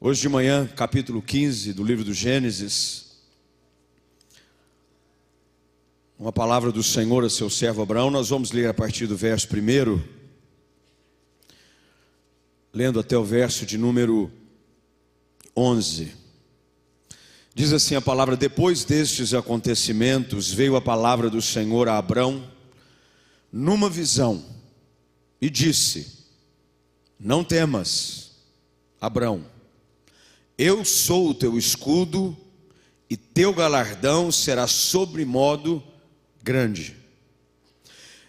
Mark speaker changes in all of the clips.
Speaker 1: Hoje de manhã, capítulo 15 do livro do Gênesis, uma palavra do Senhor a seu servo Abraão. Nós vamos ler a partir do verso 1, lendo até o verso de número 11. Diz assim a palavra: depois destes acontecimentos, veio a palavra do Senhor a Abrão numa visão e disse: não temas, Abrão, eu sou o teu escudo e teu galardão será sobremodo grande.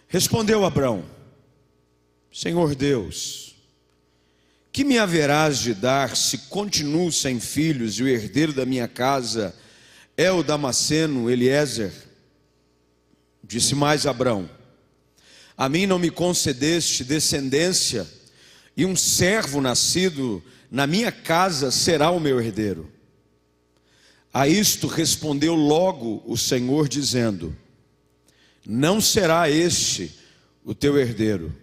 Speaker 1: Respondeu Abrão: Senhor Deus, que me haverás de dar se continuo sem filhos e o herdeiro da minha casa é o Damasceno Eliezer? Disse mais Abrão: a mim não me concedeste descendência, e um servo nascido na minha casa será o meu herdeiro. A isto respondeu logo o Senhor dizendo: não será este o teu herdeiro,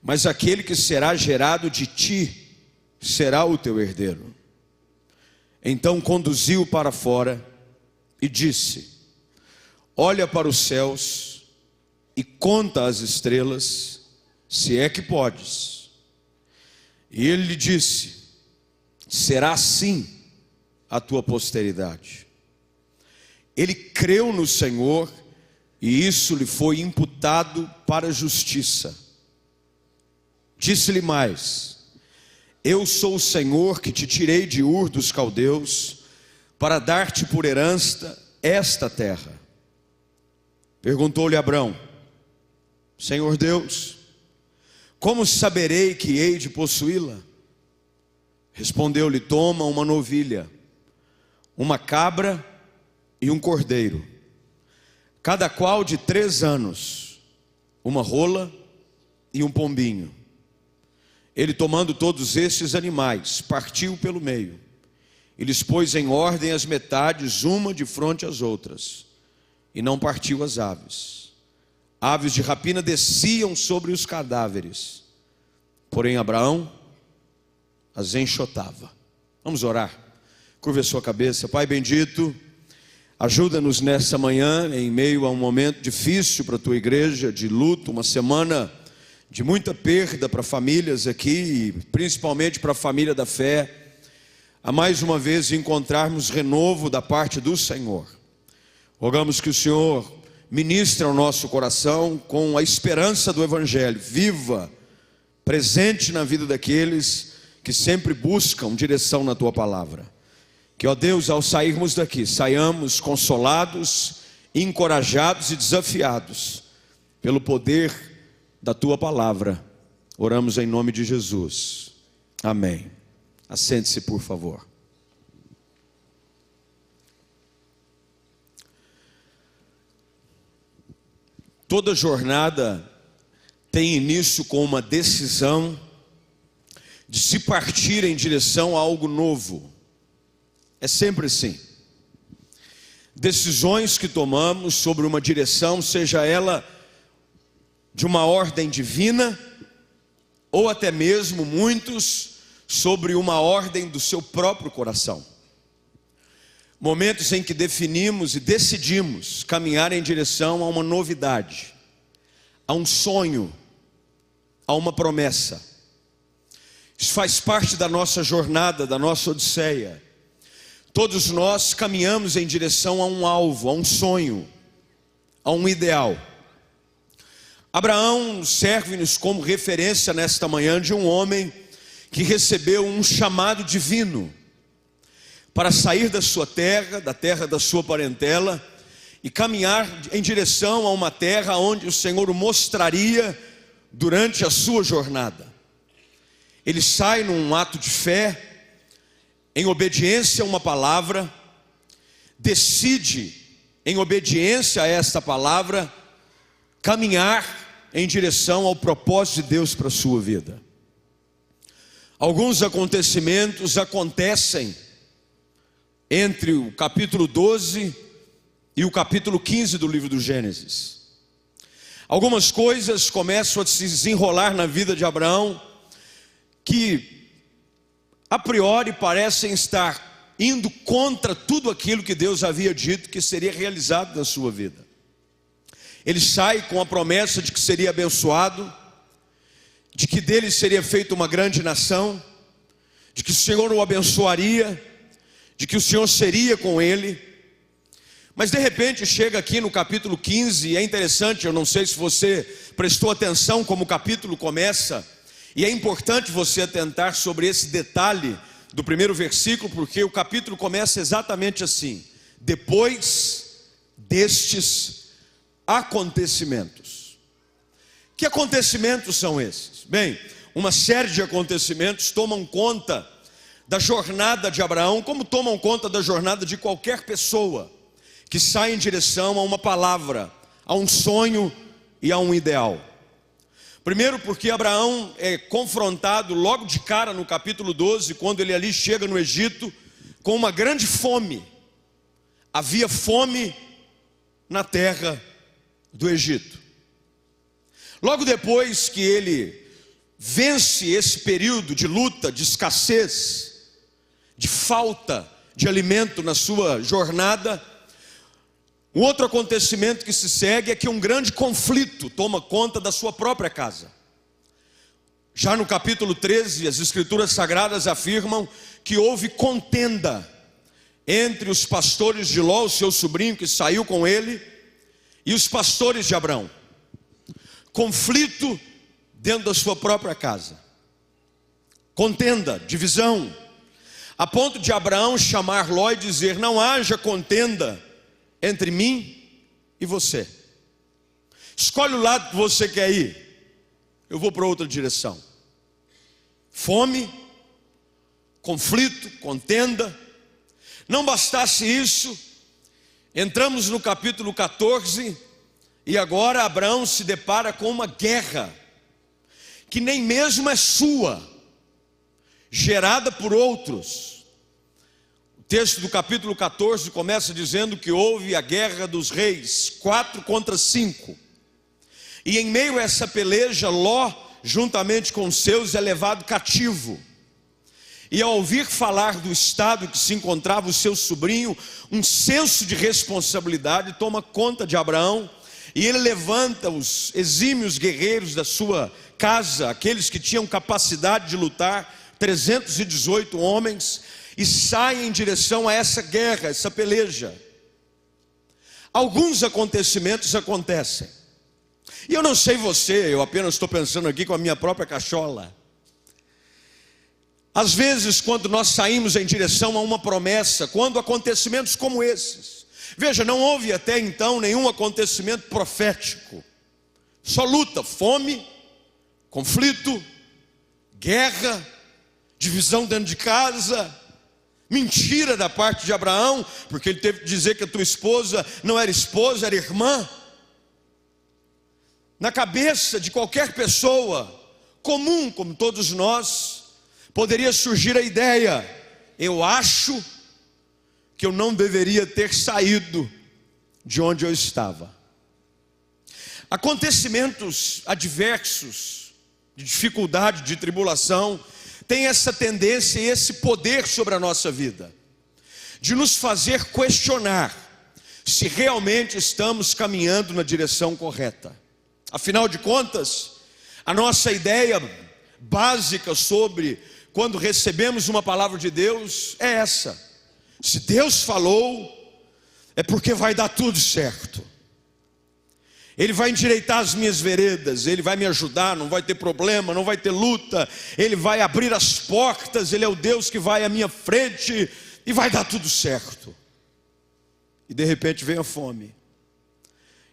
Speaker 1: mas aquele que será gerado de ti será o teu herdeiro. Então conduziu para fora e disse: olha para os céus e conta as estrelas, se é que podes. E ele lhe disse: será assim a tua posteridade. Ele creu no Senhor e isso lhe foi imputado para a justiça. Disse-lhe mais: eu sou o Senhor que te tirei de Ur dos caldeus para dar-te por herança esta terra. Perguntou-lhe Abrão: Senhor Deus, como saberei que hei de possuí-la? Respondeu-lhe: toma uma novilha, uma cabra e um cordeiro, cada qual de 3 anos, uma rola e um pombinho. Ele, tomando todos estes animais, partiu pelo meio e lhes pôs em ordem as metades, uma de frente às outras, e não partiu as aves. Aves de rapina desciam sobre os cadáveres, porém Abraão as enxotava. Vamos orar. Curva a sua cabeça. Pai bendito, ajuda-nos nessa manhã, em meio a um momento difícil para a tua igreja, de luto, uma semana de muita perda para famílias aqui, principalmente para a família da fé, a mais uma vez encontrarmos renovo da parte do Senhor. Rogamos que o Senhor ministre ao nosso coração com a esperança do Evangelho, viva, presente na vida daqueles que sempre buscam direção na tua palavra. Que, ó Deus, ao sairmos daqui, saiamos consolados, encorajados e desafiados pelo poder da tua palavra. Oramos em nome de Jesus. Amém. Assente-se, por favor. Toda jornada tem início com uma decisão de se partir em direção a algo novo. É sempre assim. Decisões que tomamos sobre uma direção, seja ela de uma ordem divina, ou até mesmo muitos sobre uma ordem do seu próprio coração. Momentos em que definimos e decidimos caminhar em direção a uma novidade, a um sonho, a uma promessa. Isso faz parte da nossa jornada, da nossa odisseia. Todos nós caminhamos em direção a um alvo, a um sonho, a um ideal. Abraão serve-nos como referência nesta manhã de um homem que recebeu um chamado divino para sair da sua terra, da terra da sua parentela, e caminhar em direção a uma terra onde o Senhor o mostraria durante a sua jornada. Ele sai num ato de fé, em obediência a uma palavra, decide, em obediência a esta palavra, caminhar em direção ao propósito de Deus para a sua vida. Alguns acontecimentos acontecem entre o capítulo 12 e o capítulo 15 do livro do Gênesis. Algumas coisas começam a se desenrolar na vida de Abraão que a priori parecem estar indo contra tudo aquilo que Deus havia dito que seria realizado na sua vida. Ele sai com a promessa de que seria abençoado, de que dele seria feita uma grande nação, de que o Senhor o abençoaria, de que o Senhor seria com ele. Mas de repente chega aqui no capítulo 15, e é interessante, eu não sei se você prestou atenção como o capítulo começa, e é importante você atentar sobre esse detalhe do primeiro versículo, porque o capítulo começa exatamente assim: depois destes acontecimentos. Que acontecimentos são esses? Bem, uma série de acontecimentos tomam conta da jornada de Abraão, como tomam conta da jornada de qualquer pessoa que sai em direção a uma palavra, a um sonho e a um ideal. Primeiro porque Abraão é confrontado logo de cara no capítulo 12, quando ele ali chega no Egito, com uma grande fome. Havia fome na terra do Egito. Logo depois que ele vence esse período de luta, de escassez, de falta de alimento na sua jornada, um outro acontecimento que se segue é que um grande conflito toma conta da sua própria casa. Já no capítulo 13, as escrituras sagradas afirmam que houve contenda entre os pastores de Ló, o seu sobrinho que saiu com ele, e os pastores de Abrão. Conflito dentro da sua própria casa. Contenda, divisão, a ponto de Abraão chamar Ló e dizer: não haja contenda entre mim e você. Escolhe o lado que você quer ir, eu vou para outra direção. Fome, conflito, contenda. Não bastasse isso, entramos no capítulo 14, e agora Abraão se depara com uma guerra, que nem mesmo é sua, gerada por outros. O texto do capítulo 14 começa dizendo que houve a guerra dos reis, 4 contra 5. E em meio a essa peleja, Ló, juntamente com os seus, é levado cativo. E ao ouvir falar do estado que se encontrava o seu sobrinho, um senso de responsabilidade toma conta de Abraão, e ele levanta os exímios guerreiros da sua casa, aqueles que tinham capacidade de lutar, 318 homens, e sai em direção a essa guerra, essa peleja. Alguns acontecimentos acontecem, e eu não sei você, eu apenas estou pensando aqui com a minha própria cachola. Às vezes, quando nós saímos em direção a uma promessa, quando acontecimentos como esses, veja, não houve até então nenhum acontecimento profético, só luta, fome, conflito, guerra, divisão dentro de casa, mentira da parte de Abraão, porque ele teve que dizer que a tua esposa não era esposa, era irmã. Na cabeça de qualquer pessoa comum, como todos nós, poderia surgir a ideia: eu acho que eu não deveria ter saído de onde eu estava. Acontecimentos adversos, de dificuldade, de tribulação, tem essa tendência e esse poder sobre a nossa vida, de nos fazer questionar se realmente estamos caminhando na direção correta. Afinal de contas, a nossa ideia básica sobre quando recebemos uma palavra de Deus é essa: se Deus falou, é porque vai dar tudo certo. Ele vai endireitar as minhas veredas, Ele vai me ajudar, não vai ter problema, não vai ter luta, Ele vai abrir as portas, Ele é o Deus que vai à minha frente e vai dar tudo certo. E de repente vem a fome,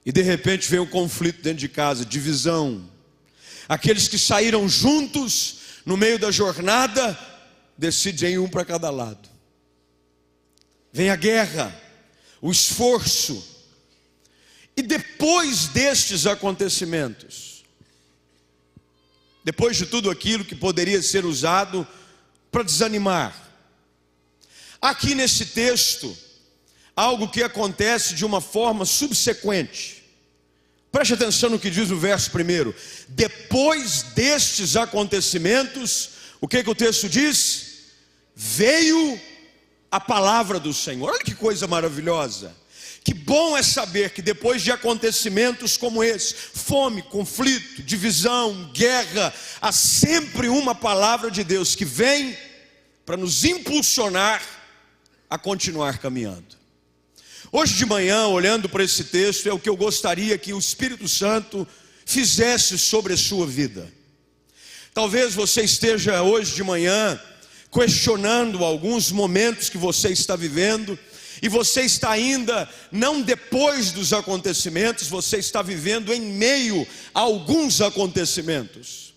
Speaker 1: e de repente vem o conflito dentro de casa, divisão. Aqueles que saíram juntos no meio da jornada decidem ir um para cada lado. Vem a guerra, o esforço. E depois destes acontecimentos, depois de tudo aquilo que poderia ser usado para desanimar, aqui nesse texto, algo que acontece de uma forma subsequente. Preste atenção no que diz o verso primeiro. Depois destes acontecimentos, o que o texto diz? veio a palavra do Senhor. Olha que coisa maravilhosa. Que bom é saber que depois de acontecimentos como esse, fome, conflito, divisão, guerra, há sempre uma palavra de Deus que vem para nos impulsionar a continuar caminhando. Hoje de manhã, olhando para esse texto, é o que eu gostaria que o Espírito Santo fizesse sobre a sua vida. Talvez você esteja hoje de manhã questionando alguns momentos que você está vivendo, e você está ainda, não depois dos acontecimentos, você está vivendo em meio a alguns acontecimentos.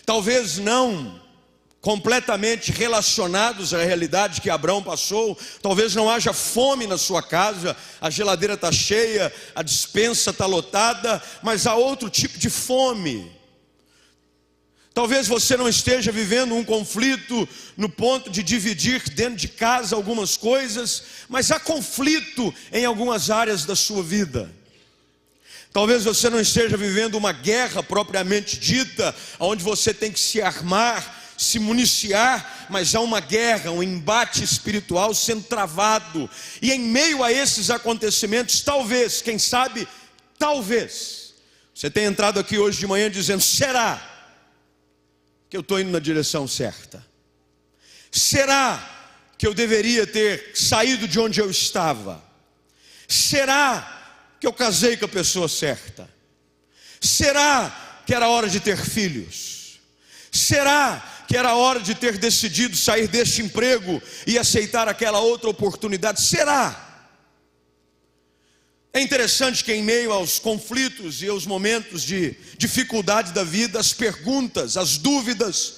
Speaker 1: Talvez não completamente relacionados à realidade que Abraão passou. Talvez não haja fome na sua casa, a geladeira está cheia, a despensa está lotada, mas há outro tipo de fome. Talvez você não esteja vivendo um conflito no ponto de dividir dentro de casa algumas coisas, mas há conflito em algumas áreas da sua vida. Talvez você não esteja vivendo uma guerra propriamente dita, onde você tem que se armar, se municiar, mas há uma guerra, um embate espiritual sendo travado. E em meio a esses acontecimentos, talvez, quem sabe, talvez, você tenha entrado aqui hoje de manhã dizendo: será que eu estou indo na direção certa? Será que eu deveria ter saído de onde eu estava? Será que eu casei com a pessoa certa? Será que era hora de ter filhos? Será que era hora de ter decidido sair deste emprego e aceitar aquela outra oportunidade? Será? É interessante que em meio aos conflitos e aos momentos de dificuldade da vida, as perguntas, as dúvidas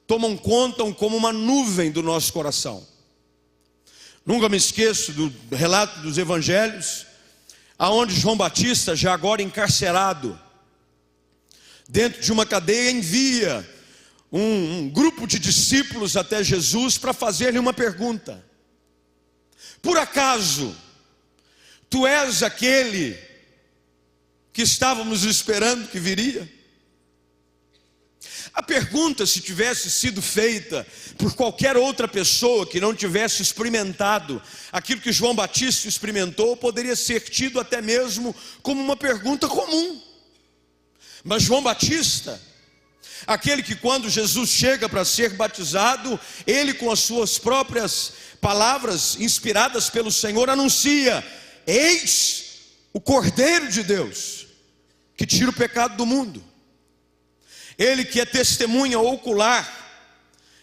Speaker 1: tomam conta como uma nuvem do nosso coração. Nunca me esqueço do relato dos evangelhos, aonde João Batista, já agora encarcerado, dentro de uma cadeia, envia um grupo de discípulos até Jesus para fazer-lhe uma pergunta: por acaso tu és aquele que estávamos esperando que viria? A pergunta, se tivesse sido feita por qualquer outra pessoa que não tivesse experimentado aquilo que João Batista experimentou, poderia ser tido até mesmo como uma pergunta comum. Mas João Batista, aquele que quando Jesus chega para ser batizado, ele com as suas próprias palavras, inspiradas pelo Senhor, anuncia: eis o Cordeiro de Deus, que tira o pecado do mundo. Ele que é testemunha ocular,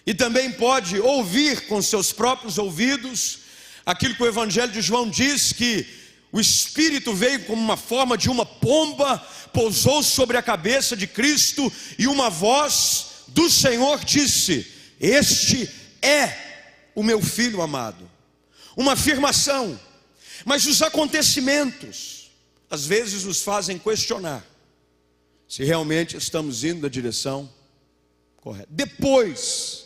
Speaker 1: e também pode ouvir com seus próprios ouvidos, aquilo que o Evangelho de João diz, que o Espírito veio como uma forma de uma pomba, pousou sobre a cabeça de Cristo, e uma voz do Senhor disse: este é o meu Filho amado. Uma afirmação. Mas os acontecimentos às vezes nos fazem questionar se realmente estamos indo na direção correta. Depois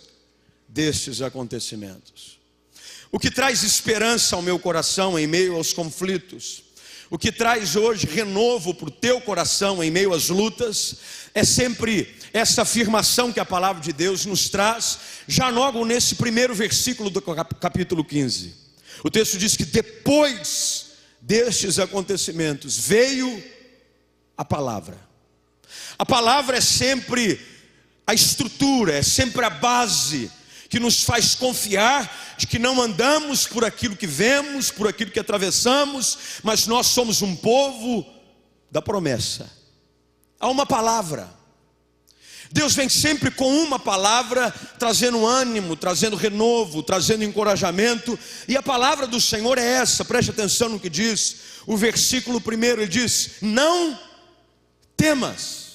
Speaker 1: destes acontecimentos, o que traz esperança ao meu coração em meio aos conflitos, o que traz hoje renovo para o teu coração em meio às lutas, é sempre essa afirmação que a palavra de Deus nos traz, já logo nesse primeiro versículo do capítulo 15. O texto diz que depois destes acontecimentos veio a palavra. A palavra é sempre a estrutura, é sempre a base que nos faz confiar de que não andamos por aquilo que vemos, por aquilo que atravessamos, mas nós somos um povo da promessa. Há uma palavra. Deus vem sempre com uma palavra, trazendo ânimo, trazendo renovo, trazendo encorajamento. E a palavra do Senhor é essa, preste atenção no que diz o versículo 1, ele diz: não temas.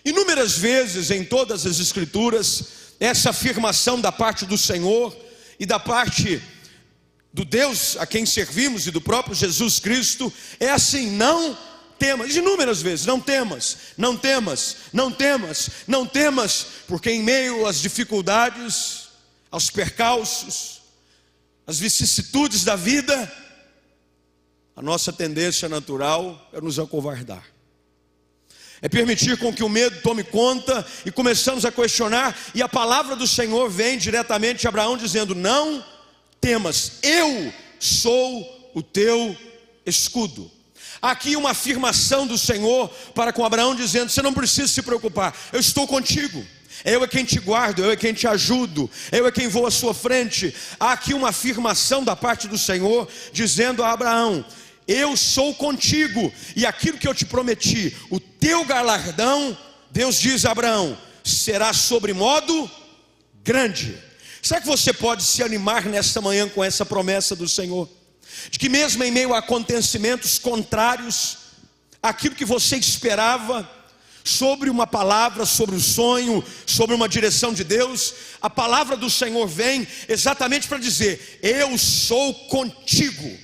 Speaker 1: Inúmeras vezes em todas as escrituras, essa afirmação da parte do Senhor e da parte do Deus a quem servimos e do próprio Jesus Cristo é assim: não temas. Inúmeras vezes: não temas, não temas, não temas, não temas, porque em meio às dificuldades, aos percalços, às vicissitudes da vida, a nossa tendência natural é nos acovardar. É permitir com que o medo tome conta e começamos a questionar. E a palavra do Senhor vem diretamente a Abraão dizendo: não temas, eu sou o teu escudo. Aqui uma afirmação do Senhor para com Abraão dizendo: você não precisa se preocupar, eu estou contigo. Eu é quem te guardo, eu é quem te ajudo, eu é quem vou à sua frente. Há aqui uma afirmação da parte do Senhor dizendo a Abraão: eu sou contigo, e aquilo que eu te prometi, o teu galardão, Deus diz a Abraão, será sobremodo grande. Será que você pode se animar nesta manhã com essa promessa do Senhor? De que mesmo em meio a acontecimentos contrários àquilo que você esperava, sobre uma palavra, sobre o sonho, sobre uma direção de Deus, a palavra do Senhor vem exatamente para dizer: eu sou contigo.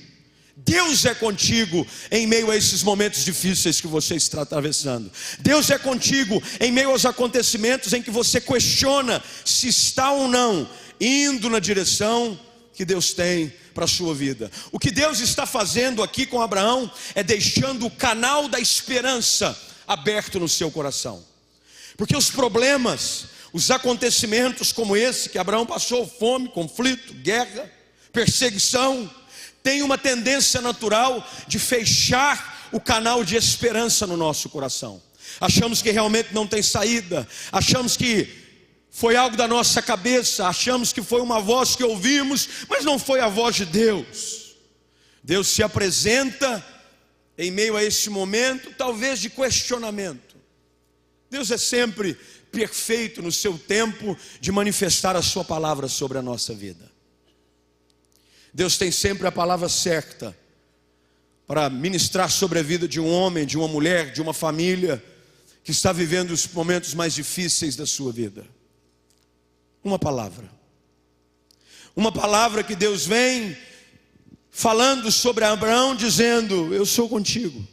Speaker 1: Deus é contigo em meio a esses momentos difíceis que você está atravessando. Deus é contigo em meio aos acontecimentos em que você questiona se está ou não indo na direção que Deus tem para a sua vida. O que Deus está fazendo aqui com Abraão é deixando o canal da esperança aberto no seu coração. Porque os problemas, os acontecimentos como esse que Abraão passou, fome, conflito, guerra, perseguição, tem uma tendência natural de fechar o canal de esperança no nosso coração. Achamos que realmente não tem saída, achamos que foi algo da nossa cabeça, achamos que foi uma voz que ouvimos, mas não foi a voz de Deus. Deus se apresenta em meio a esse momento, talvez de questionamento. Deus é sempre perfeito no seu tempo de manifestar a sua palavra sobre a nossa vida. Deus tem sempre a palavra certa para ministrar sobre a vida de um homem, de uma mulher, de uma família que está vivendo os momentos mais difíceis da sua vida. Uma palavra que Deus vem falando sobre Abraão, dizendo: eu sou contigo,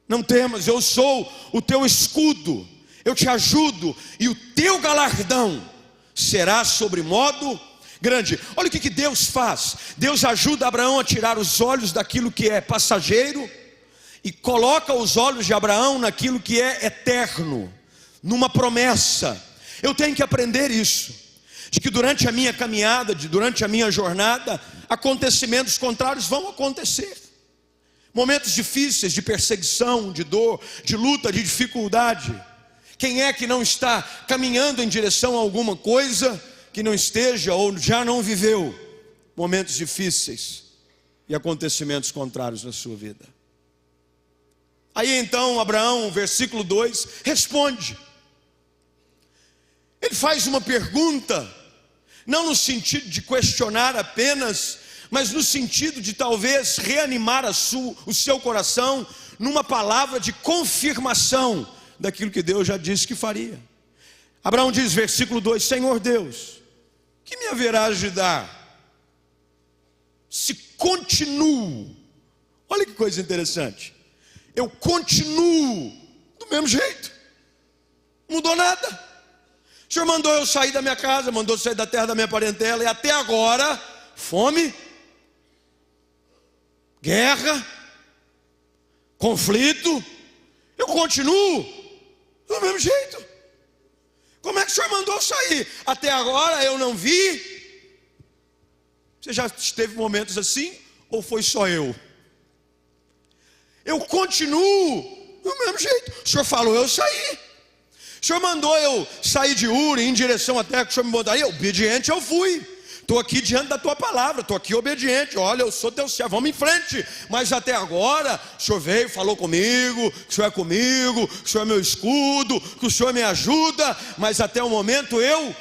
Speaker 1: não temas, eu sou o teu escudo, eu te ajudo, e o teu galardão será sobremodo grande. Olha o que Deus faz. Deus ajuda Abraão a tirar os olhos daquilo que é passageiro e coloca os olhos de Abraão naquilo que é eterno, numa promessa. Eu tenho que aprender isso, de que durante a minha caminhada, durante a minha jornada, acontecimentos contrários vão acontecer. Momentos difíceis de perseguição, de dor, de luta, de dificuldade. Quem é que não está caminhando em direção a alguma coisa que não esteja ou já não viveu momentos difíceis e acontecimentos contrários na sua vida? Aí então Abraão, versículo 2, responde. Ele faz uma pergunta, não no sentido de questionar apenas, mas no sentido de talvez reanimar o seu coração numa palavra de confirmação daquilo que Deus já disse que faria. Abraão diz, versículo 2, Senhor Deus, que me haverás de dar se continuo? Olha que coisa interessante, eu continuo do mesmo jeito, não mudou nada. O Senhor mandou eu sair da minha casa, mandou sair da terra da minha parentela, e até agora, fome, guerra, conflito, eu continuo do mesmo jeito. Como é que o Senhor mandou eu sair? Até agora eu não vi. Você já teve momentos assim? Ou foi só eu? Eu continuo do mesmo jeito. O Senhor falou, eu saí. O Senhor mandou eu sair de Uri em direção à terra que o Senhor me mandaria, obediente eu fui. Estou aqui diante da tua palavra, estou aqui obediente. Olha, eu sou teu servo, vamos em frente. Mas até agora, o Senhor veio, falou comigo, que o Senhor é comigo, que o Senhor é meu escudo, que o Senhor me ajuda. Mas até o momento eu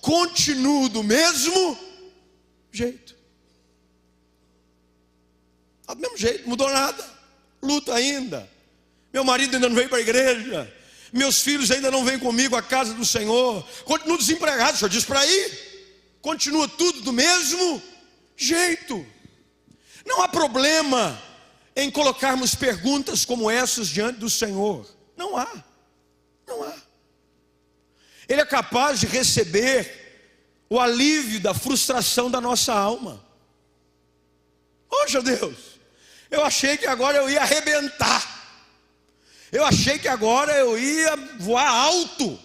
Speaker 1: continuo do mesmo jeito. Do mesmo jeito, não mudou nada. Luta ainda. Meu marido ainda não veio para a igreja. Meus filhos ainda não vêm comigo à casa do Senhor. Continuo desempregado, o Senhor diz para ir. Continua tudo do mesmo jeito. Não há problema em colocarmos perguntas como essas diante do Senhor. Não há. Ele é capaz de receber o alívio da frustração da nossa alma. Poxa Deus, eu achei que agora eu ia arrebentar. Eu achei que agora eu ia voar alto.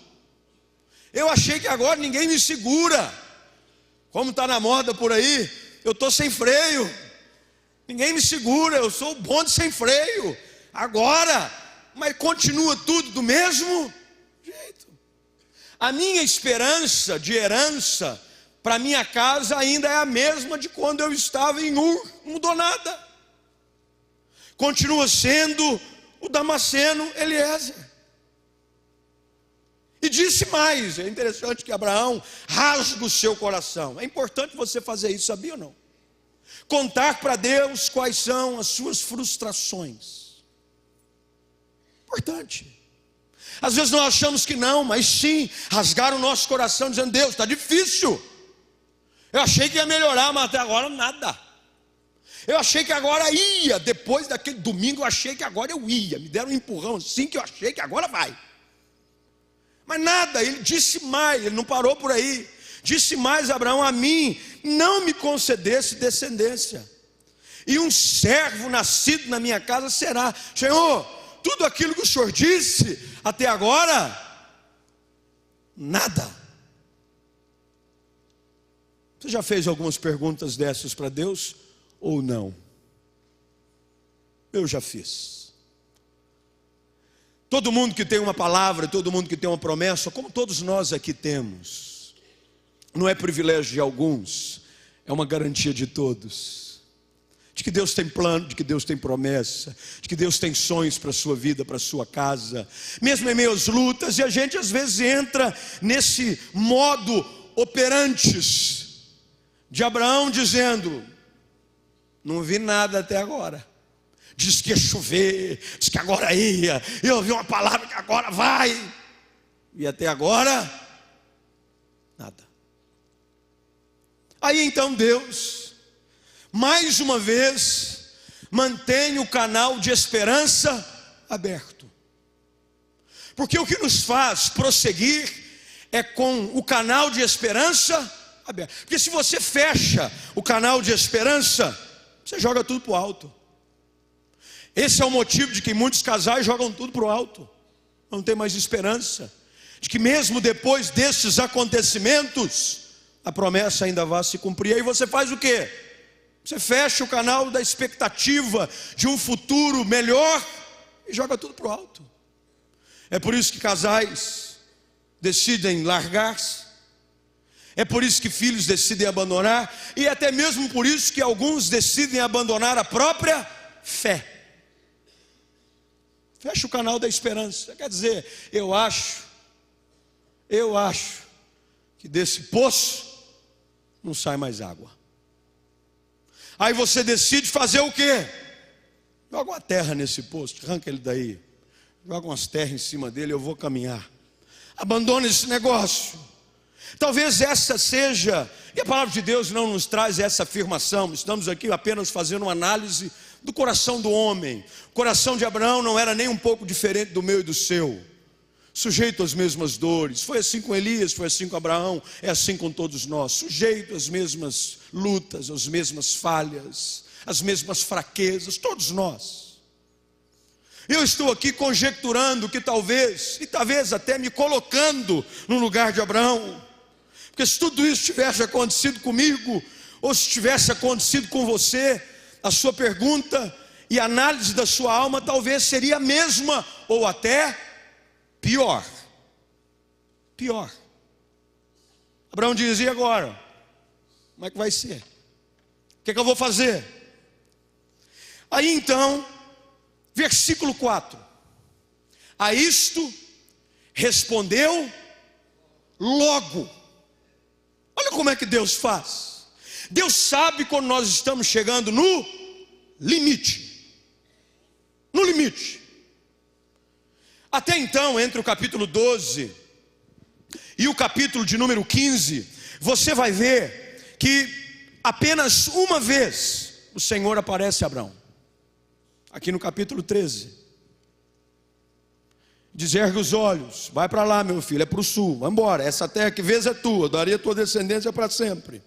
Speaker 1: Eu achei que agora ninguém me segura. Como está na moda por aí, eu estou sem freio. Ninguém me segura, eu sou o bonde sem freio. Agora, mas continua tudo do mesmo jeito. A minha esperança de herança para minha casa ainda é a mesma de quando eu estava em Ur. Não mudou nada. Continua sendo o Damasceno Eliezer. E disse mais, é interessante que Abraão rasga o seu coração. É importante você fazer isso, sabia ou não? Contar para Deus quais são as suas frustrações. Importante. Às vezes nós achamos que não, mas sim, rasgar o nosso coração dizendo: Deus, está difícil. Eu achei que ia melhorar, mas até agora nada. Eu achei que agora ia, depois daquele domingo eu achei que agora eu ia. Me deram um empurrão assim que eu achei que agora vai. Mas nada, ele disse mais, ele não parou por aí. Disse mais Abraão: a mim não me concedesse descendência, e um servo nascido na minha casa será. Senhor, tudo aquilo que o Senhor disse até agora, nada. Você já fez algumas perguntas dessas para Deus ou não? Eu já fiz. Todo mundo que tem uma palavra, todo mundo que tem uma promessa, como todos nós aqui temos, não é privilégio de alguns, é uma garantia de todos. De que Deus tem plano, de que Deus tem promessa, de que Deus tem sonhos para a sua vida, para a sua casa, mesmo em meio às lutas. E a gente às vezes entra nesse modo operantes de Abraão, dizendo: não vi nada até agora. Diz que ia chover, diz que agora ia, eu ouvi uma palavra que agora vai, e até agora nada. Aí então Deus mais uma vez mantém o canal de esperança aberto, porque o que nos faz prosseguir é com o canal de esperança aberto. Porque se você fecha o canal de esperança, você joga tudo para o alto. Esse é o motivo de que muitos casais jogam tudo para o alto. Não tem mais esperança de que mesmo depois desses acontecimentos a promessa ainda vai se cumprir. Aí você faz o quê? Você fecha o canal da expectativa de um futuro melhor e joga tudo para o alto. É por isso que casais decidem largar-se. É por isso que filhos decidem abandonar. E até mesmo por isso que alguns decidem abandonar a própria fé. Fecha o canal da esperança. Quer dizer, eu acho que desse poço não sai mais água. Aí você decide fazer o quê? Joga uma terra nesse poço, arranca ele daí, joga umas terras em cima dele, eu vou caminhar. Abandona esse negócio. Talvez essa seja, e a palavra de Deus não nos traz essa afirmação. Estamos aqui apenas fazendo uma análise do coração do homem. O coração de Abraão não era nem um pouco diferente do meu e do seu, sujeito às mesmas dores. Foi assim com Elias, foi assim com Abraão, é assim com todos nós, sujeito às mesmas lutas, às mesmas falhas, às mesmas fraquezas, todos nós. Eu estou aqui conjecturando que talvez, e talvez até me colocando no lugar de Abraão, porque se tudo isso tivesse acontecido comigo, ou se tivesse acontecido com você, a sua pergunta e a análise da sua alma talvez seria a mesma, ou até pior. Pior. Abraão diz: e agora? Como é que vai ser? O que é que eu vou fazer? Aí então, versículo 4: a isto respondeu logo. Olha como é que Deus faz. Deus sabe quando nós estamos chegando no limite. No limite. Até então, entre o capítulo 12 e o capítulo de número 15, você vai ver que apenas uma vez o Senhor aparece a Abraão. Aqui no capítulo 13. Diz: ergue os olhos, vai para lá, meu filho, é para o sul, vai embora, essa terra que vês é tua, eu daria a tua descendência para sempre.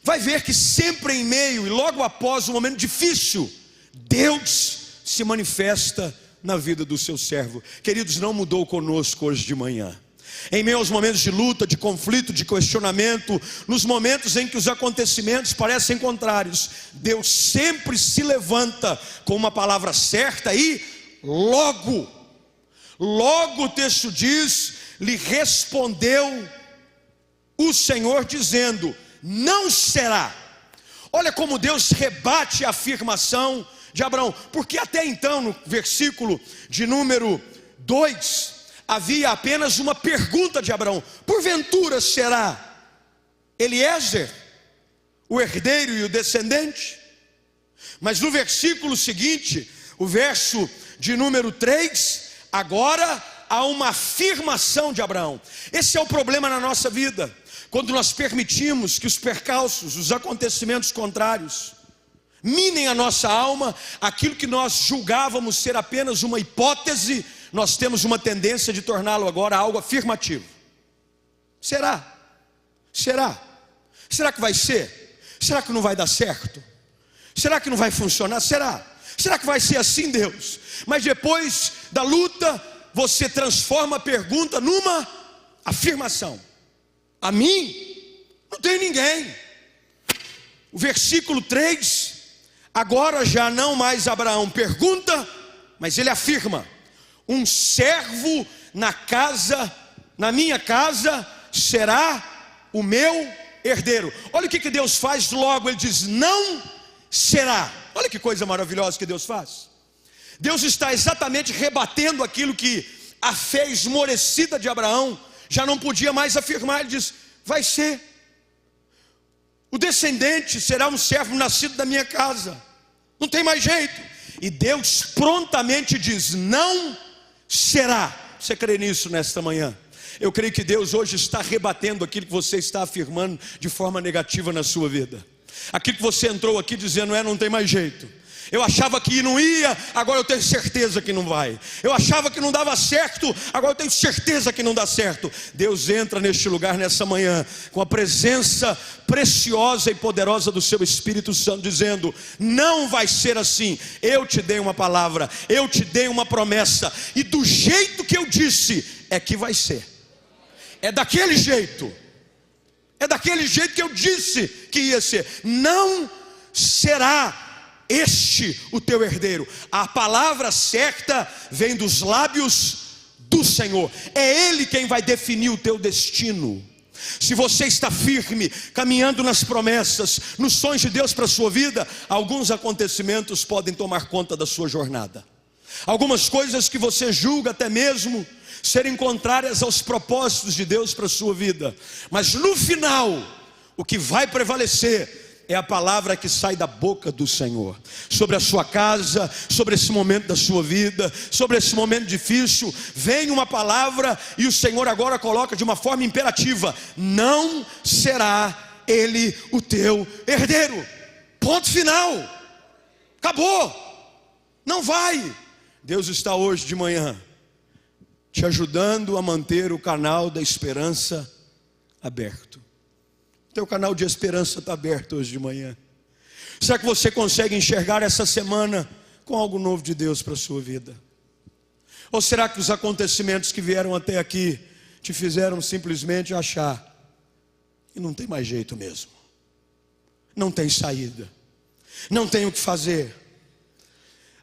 Speaker 1: Vai ver que sempre em meio e logo após um momento difícil, Deus se manifesta na vida do seu servo. Queridos, não mudou conosco hoje de manhã. Em meio aos momentos de luta, de conflito, de questionamento, nos momentos em que os acontecimentos parecem contrários, Deus sempre se levanta com uma palavra certa e logo o texto diz, lhe respondeu o Senhor dizendo, não será. Olha como Deus rebate a afirmação de Abraão, porque até então no versículo de número 2, havia apenas uma pergunta de Abraão, porventura será Eliezer o herdeiro e o descendente? Mas no versículo seguinte, o verso de número 3, agora há uma afirmação de Abraão. Esse é o problema na nossa vida, quando nós permitimos que os percalços, os acontecimentos contrários minem a nossa alma, aquilo que nós julgávamos ser apenas uma hipótese, nós temos uma tendência de torná-lo agora algo afirmativo. Será? Será? Será que vai ser? Será que não vai dar certo? Será que não vai funcionar? Será? Será que vai ser assim, Deus? Mas depois da luta, você transforma a pergunta numa afirmação. A mim? Não tem ninguém. O versículo 3, agora já não mais Abraão pergunta, mas ele afirma, um servo na minha casa será o meu herdeiro. Olha o que Deus faz logo, ele diz, não será. Olha que coisa maravilhosa que Deus faz. Deus está exatamente rebatendo aquilo que a fé esmorecida de Abraão já não podia mais afirmar. Ele diz, vai ser. O descendente será um servo nascido da minha casa. Não tem mais jeito. E Deus prontamente diz, não será. Você crê nisso nesta manhã? Eu creio que Deus hoje está rebatendo aquilo que você está afirmando de forma negativa na sua vida. Aquilo que você entrou aqui dizendo, não tem mais jeito. Eu achava que não ia, agora eu tenho certeza que não vai. Eu achava que não dava certo, agora eu tenho certeza que não dá certo. Deus entra neste lugar nessa manhã com a presença preciosa e poderosa do seu Espírito Santo, dizendo, não vai ser assim. Eu te dei uma palavra, eu te dei uma promessa, e do jeito que eu disse, é que vai ser. É daquele jeito. É daquele jeito que eu disse que ia ser. Não será este o teu herdeiro. A palavra certa vem dos lábios do Senhor. É Ele quem vai definir o teu destino. Se você está firme, caminhando nas promessas, nos sonhos de Deus para a sua vida, alguns acontecimentos podem tomar conta da sua jornada. Algumas coisas que você julga até mesmo serem contrárias aos propósitos de Deus para a sua vida, mas no final, o que vai prevalecer é a palavra que sai da boca do Senhor, sobre a sua casa, sobre esse momento da sua vida, sobre esse momento difícil. Vem uma palavra e o Senhor agora coloca de uma forma imperativa, não será ele o teu herdeiro. Ponto final. Acabou. Não vai. Deus está hoje de manhã te ajudando a manter o canal da esperança aberto. Teu canal de esperança está aberto hoje de manhã. Será que você consegue enxergar essa semana com algo novo de Deus para a sua vida? Ou será que os acontecimentos que vieram até aqui te fizeram simplesmente achar que não tem mais jeito mesmo? Não tem saída. Não tem o que fazer.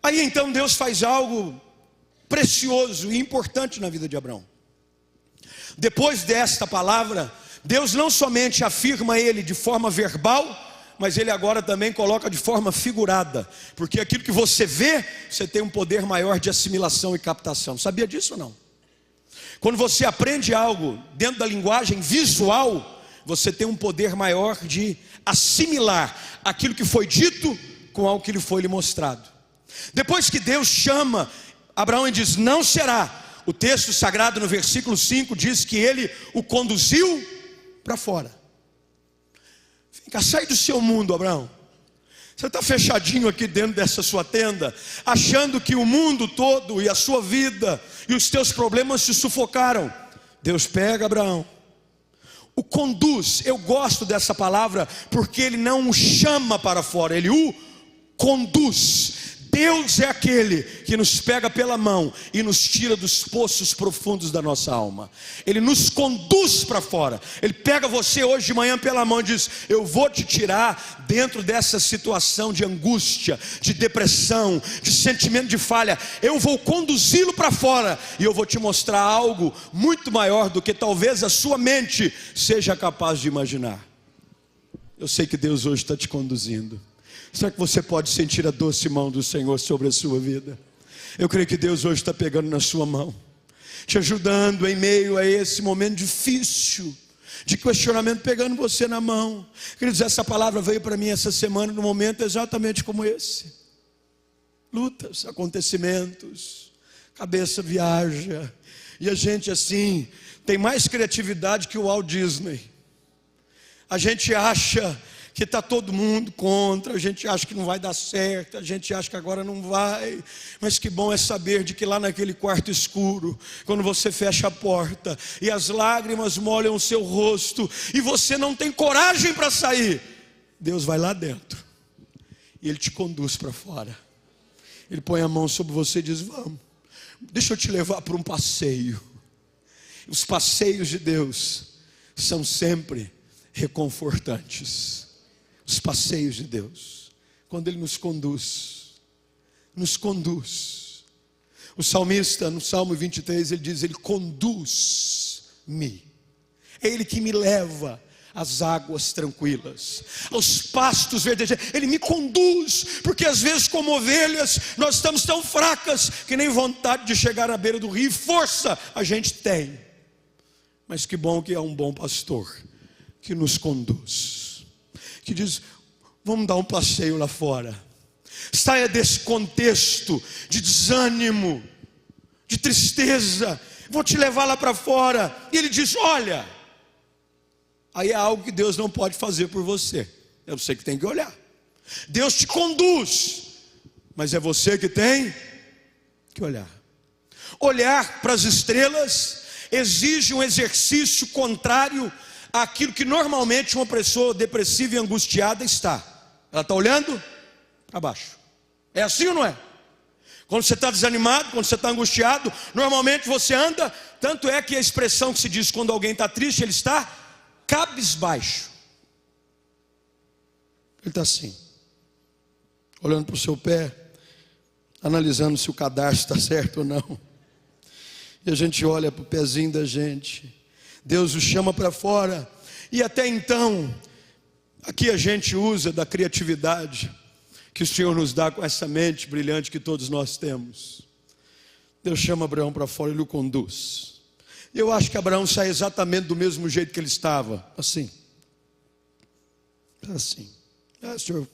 Speaker 1: Aí então Deus faz algo precioso e importante na vida de Abraão. Depois desta palavra, Deus não somente afirma ele de forma verbal, mas ele agora também coloca de forma figurada, porque aquilo que você vê, você tem um poder maior de assimilação e captação. Sabia disso ou não? Quando você aprende algo dentro da linguagem visual, você tem um poder maior de assimilar aquilo que foi dito com algo que lhe foi mostrado. Depois que Deus chama Abraão e diz, não será, o texto sagrado no versículo 5 diz que ele o conduziu para fora. Fica, sai do seu mundo, Abraão. Você está fechadinho aqui dentro dessa sua tenda, achando que o mundo todo e a sua vida e os teus problemas te sufocaram. Deus pega Abraão, o conduz. Eu gosto dessa palavra porque ele não o chama para fora, ele o conduz. Deus é aquele que nos pega pela mão e nos tira dos poços profundos da nossa alma. Ele nos conduz para fora. Ele pega você hoje de manhã pela mão e diz: eu vou te tirar dentro dessa situação de angústia, de depressão, de sentimento de falha. Eu vou conduzi-lo para fora e eu vou te mostrar algo muito maior do que talvez a sua mente seja capaz de imaginar. Eu sei que Deus hoje está te conduzindo. Será que você pode sentir a doce mão do Senhor sobre a sua vida? Eu creio que Deus hoje está pegando na sua mão, te ajudando em meio a esse momento difícil de questionamento, pegando você na mão. Queridos, essa palavra veio para mim essa semana, num momento exatamente como esse. Lutas, acontecimentos, cabeça viaja, e a gente assim, tem mais criatividade que o Walt Disney. A gente acha que está todo mundo contra, a gente acha que não vai dar certo, a gente acha que agora não vai, mas que bom é saber de que lá naquele quarto escuro, quando você fecha a porta, e as lágrimas molham o seu rosto, e você não tem coragem para sair, Deus vai lá dentro, e Ele te conduz para fora, Ele põe a mão sobre você e diz: vamos, deixa eu te levar para um passeio. Os passeios de Deus são sempre reconfortantes. Os passeios de Deus, quando Ele nos conduz. O salmista, no Salmo 23, ele diz: Ele conduz-me. É Ele que me leva às águas tranquilas, aos pastos verdejantes. Ele me conduz, porque às vezes como ovelhas, nós estamos tão fracas, que nem vontade de chegar à beira do rio, e força a gente tem. Mas que bom que é um bom pastor, que nos conduz, que diz: vamos dar um passeio lá fora. Saia desse contexto de desânimo, de tristeza, vou te levar lá para fora. E ele diz: olha. Aí é algo que Deus não pode fazer por você, é você que tem que olhar. Deus te conduz, mas é você que tem que olhar. Olhar para as estrelas exige um exercício contrário àquilo que normalmente uma pessoa depressiva e angustiada está. Ela está olhando para baixo. É assim ou não é? Quando você está desanimado, quando você está angustiado, normalmente você anda. Tanto é que a expressão que se diz quando alguém está triste, ele está cabisbaixo. Ele está assim, olhando para o seu pé, analisando se o cadarço está certo ou não. E a gente olha para o pezinho da gente. Deus o chama para fora. E até então, aqui a gente usa da criatividade que o Senhor nos dá com essa mente brilhante que todos nós temos. Deus chama Abraão para fora e o conduz. E eu acho que Abraão sai exatamente do mesmo jeito que ele estava. Assim. Senhor.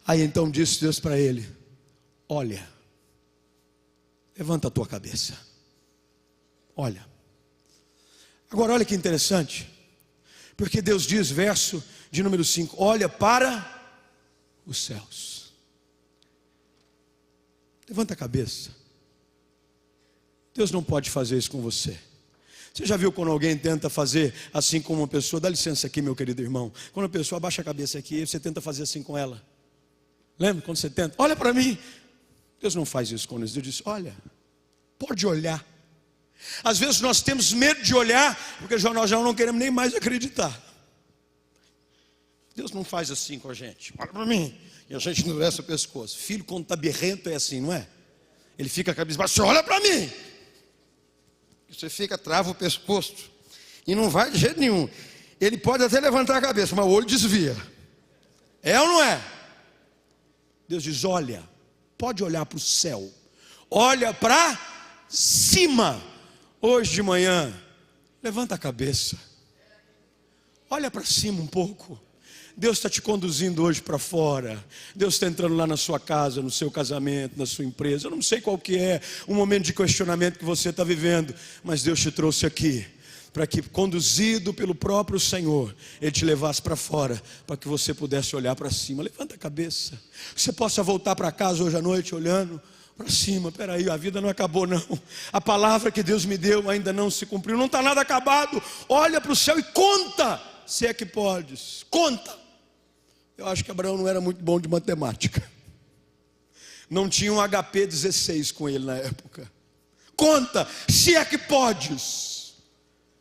Speaker 1: Aí então disse Deus para ele: olha, levanta a tua cabeça. Olha. Agora olha que interessante. Porque Deus diz, verso de número 5: olha para os céus. Levanta a cabeça. Deus não pode fazer isso com você. Você já viu quando alguém tenta fazer assim com uma pessoa? Dá licença aqui, meu querido irmão. Quando a pessoa abaixa a cabeça aqui, você tenta fazer assim com ela. Lembra quando você tenta? Olha para mim. Deus não faz isso com nós. Deus diz: olha, pode olhar. Às vezes nós temos medo de olhar, porque nós já não queremos nem mais acreditar. Deus não faz assim com a gente. Olha para mim. E a gente endurece o pescoço. Filho, quando está birrento, é assim, não é? Ele fica cabisbaixo: olha para mim. Você fica, trava o pescoço e não vai de jeito nenhum. Ele pode até levantar a cabeça, mas o olho desvia. É ou não é? Deus diz: olha, pode olhar para o céu. Olha para cima. Hoje de manhã, levanta a cabeça. Olha para cima um pouco. Deus está te conduzindo hoje para fora. Deus está entrando lá na sua casa, no seu casamento, na sua empresa. Eu não sei qual que é o momento de questionamento que você está vivendo, mas Deus te trouxe aqui para que, conduzido pelo próprio Senhor, Ele te levasse para fora, para que você pudesse olhar para cima. Levanta a cabeça. Você possa voltar para casa hoje à noite olhando para cima. Peraí, a vida não acabou não. A palavra que Deus me deu ainda não se cumpriu. Não está nada acabado. Olha para o céu e conta, se é que podes. Conta. Eu acho que Abraão não era muito bom de matemática. não tinha um HP 16 com ele na época. Conta, se é que podes.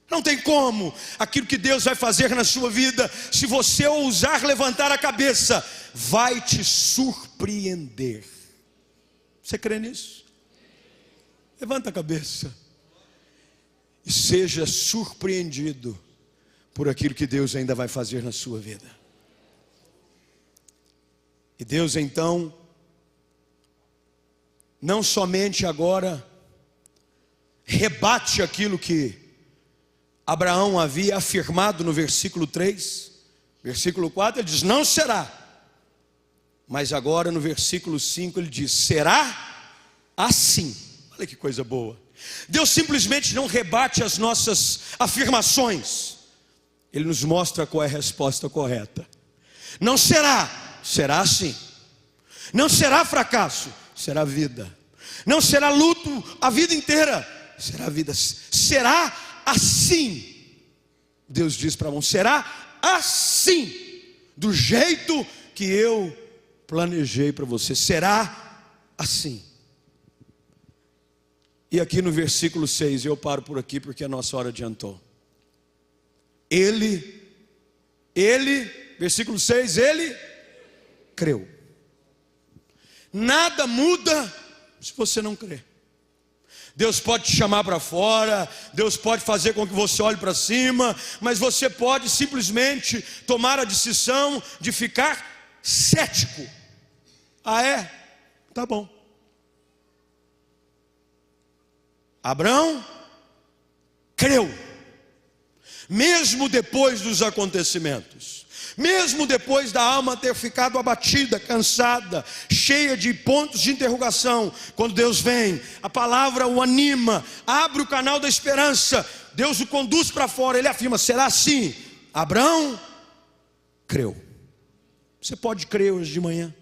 Speaker 1: Não tem como. Aquilo que Deus vai fazer na sua vida, se você ousar levantar a cabeça, vai te surpreender. Você crê nisso? Levanta a cabeça e seja surpreendido por aquilo que Deus ainda vai fazer na sua vida. E Deus então, não somente agora rebate aquilo que Abraão havia afirmado no versículo 3, versículo 4 ele diz, não será. Mas agora no versículo 5 ele diz, será assim. Olha que coisa boa. Deus simplesmente não rebate as nossas afirmações. Ele nos mostra qual é a resposta correta. Não será, será assim. Não será fracasso, será vida. Não será luto a vida inteira, será vida. Será assim. Deus diz para Abraão, será assim, do jeito que eu planejei para você. Será assim. E aqui no versículo 6, eu paro por aqui porque a nossa hora adiantou. Ele, versículo 6, ele creu. Nada muda se você não crer. Deus pode te chamar para fora, Deus pode fazer com que você olhe para cima, mas você pode simplesmente tomar a decisão de ficar cético. Ah é? Tá bom. Abraão creu, mesmo depois dos acontecimentos, mesmo depois da alma ter ficado abatida, cansada, cheia de pontos de interrogação. Quando Deus vem, a palavra o anima, abre o canal da esperança, Deus o conduz para fora, ele afirma, será assim. Abraão creu. Você pode crer hoje de manhã?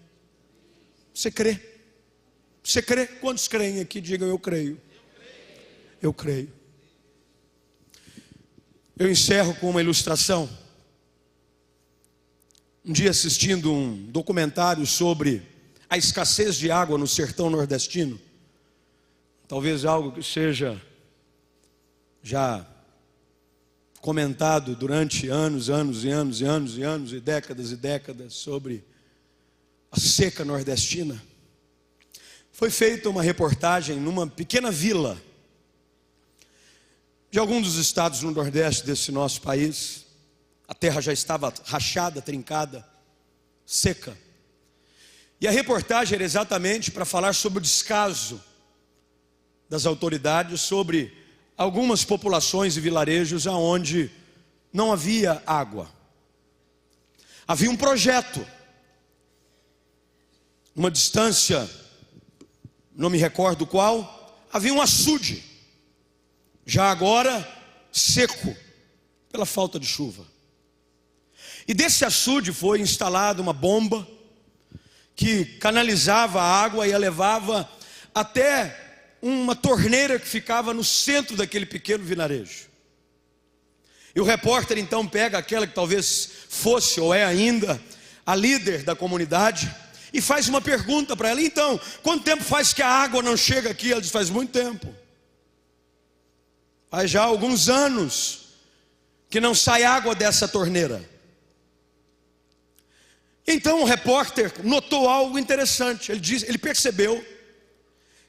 Speaker 1: Você crê? Você crê? Quantos creem aqui? Digam, eu creio. Eu creio. Eu encerro com uma ilustração. Um dia assistindo um documentário sobre a escassez de água no sertão nordestino. Talvez algo que seja já comentado durante anos e décadas sobre a seca nordestina. Foi feita uma reportagem numa pequena vila de algum dos estados no nordeste desse nosso país. A terra já estava rachada, trincada, seca. E a reportagem era exatamente para falar sobre o descaso das autoridades sobre algumas populações e vilarejos onde não havia água. Havia um projeto, uma distância, não me recordo qual, havia um açude, já agora seco, pela falta de chuva. E desse açude foi instalada uma bomba que canalizava a água e a levava até uma torneira que ficava no centro daquele pequeno vilarejo. E o repórter então pega aquela que talvez fosse ou é ainda a líder da comunidade e faz uma pergunta para ela. Então, quanto tempo faz que a água não chega aqui? Ela diz, faz muito tempo. Faz já alguns anos que não sai água dessa torneira. Então o repórter notou algo interessante. Ele percebeu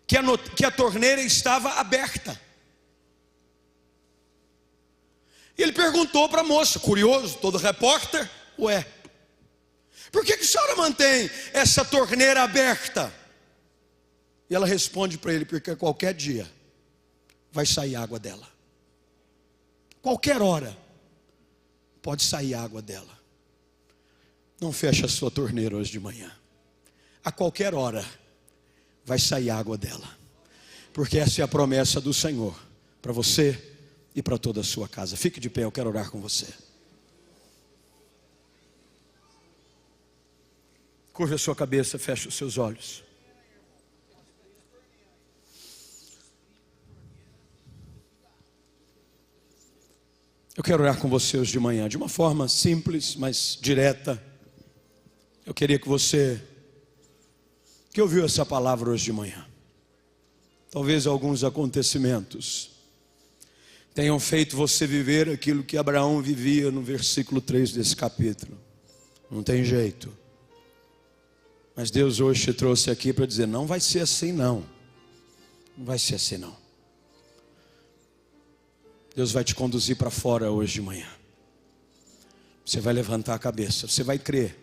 Speaker 1: que a torneira estava aberta. E ele perguntou para a moça, curioso, todo repórter, por que a senhora mantém essa torneira aberta? E ela responde para ele, porque qualquer dia vai sair água dela. Qualquer hora pode sair água dela. Não feche a sua torneira hoje de manhã. A qualquer hora vai sair água dela. Porque essa é a promessa do Senhor para você e para toda a sua casa. Fique de pé, eu quero orar com você. Curva a sua cabeça, feche os seus olhos. Eu quero orar com você hoje de manhã, de uma forma simples, mas direta. Eu queria que você que ouviu essa palavra hoje de manhã. Talvez alguns acontecimentos tenham feito você viver aquilo que Abraão vivia no versículo 3 desse capítulo. Não tem jeito. Mas Deus hoje te trouxe aqui para dizer, não vai ser assim não. Não vai ser assim não. Deus vai te conduzir para fora hoje de manhã. Você vai levantar a cabeça, você vai crer.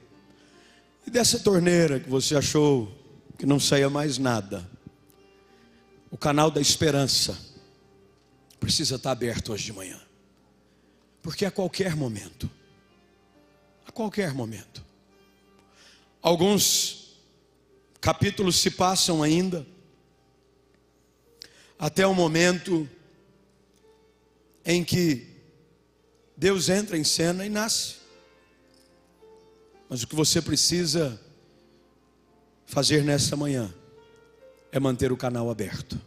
Speaker 1: E dessa torneira que você achou que não saía mais nada, o canal da esperança precisa estar aberto hoje de manhã. Porque a qualquer momento, alguns capítulos se passam ainda, até o momento em que Deus entra em cena e nasce. Mas o que você precisa fazer nessa manhã é manter o canal aberto.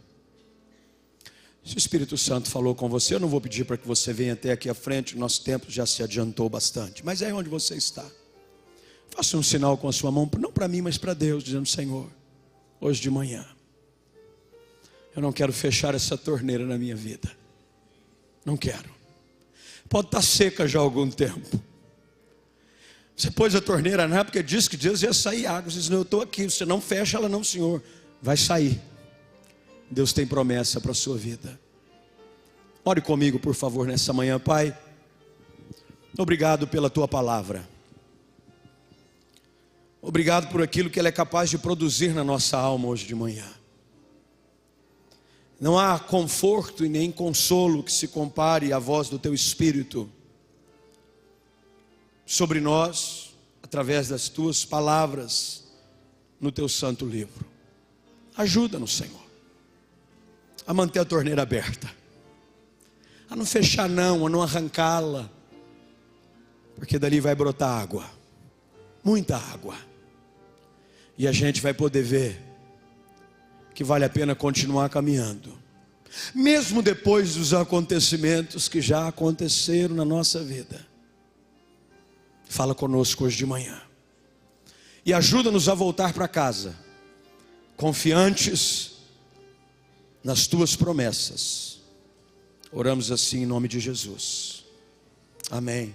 Speaker 1: Se o Espírito Santo falou com você, eu não vou pedir para que você venha até aqui à frente, o nosso tempo já se adiantou bastante, mas é onde você está. Faça um sinal com a sua mão, não para mim, mas para Deus, dizendo, Senhor, hoje de manhã, eu não quero fechar essa torneira na minha vida. Não quero. Pode estar seca já há algum tempo. Você pôs a torneira na porque disse que Deus ia sair água. Você disse, não, eu estou aqui, você não fecha ela não, Senhor. Vai sair. Deus tem promessa para a sua vida. Ore comigo, por favor, nessa manhã. Pai, obrigado pela tua palavra. Obrigado por aquilo que ela é capaz de produzir na nossa alma hoje de manhã. Não há conforto e nem consolo que se compare à voz do teu Espírito sobre nós, através das tuas palavras no teu santo livro. Ajuda-nos, Senhor, a manter a torneira aberta, a não fechar não, a não arrancá-la, porque dali vai brotar água, muita água, e a gente vai poder ver que vale a pena continuar caminhando, mesmo depois dos acontecimentos que já aconteceram na nossa vida. Fala conosco hoje de manhã e ajuda-nos a voltar para casa, confiantes nas tuas promessas. Oramos assim em nome de Jesus. Amém.